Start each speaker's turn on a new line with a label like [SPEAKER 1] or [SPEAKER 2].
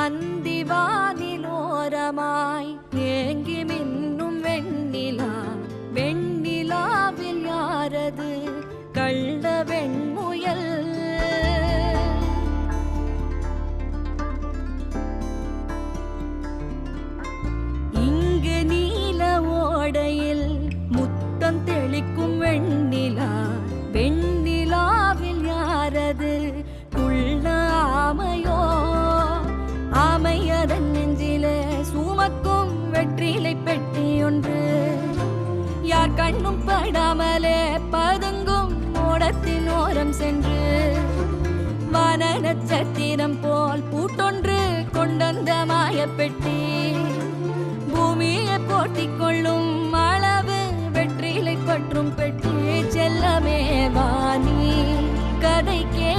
[SPEAKER 1] அந்திவானிலோரமாய் ஏங்கி மின்னும் வெண்ணிலா, வெண்ணிலாவில் யாரது கள்ள வெண்முயல்? இங்கு நீல ஓடையில் முத்தம் தெளிக்கும் வெண்ணிலா, வெண்ணிலாவில் யாரது குள்ள ஆமையோ? ஆமையதன் நெஞ்சிலே சுமக்கும் வெற்றிலை பெட்டி ஒன்று, யார் கண்ணும் படாமலே பதுங்கும் ஓடத்தின் ஓரம் சென்று, வான நட்சத்திரம் போல் பூட்டொன்று கொண்டந்த மாயப்பெட்டி, பூமியை போட்டிக் கொள்ளும் அளவு வெற்றிலை பற்றும் பெட்டி. செல்லமே வாணி கதை கே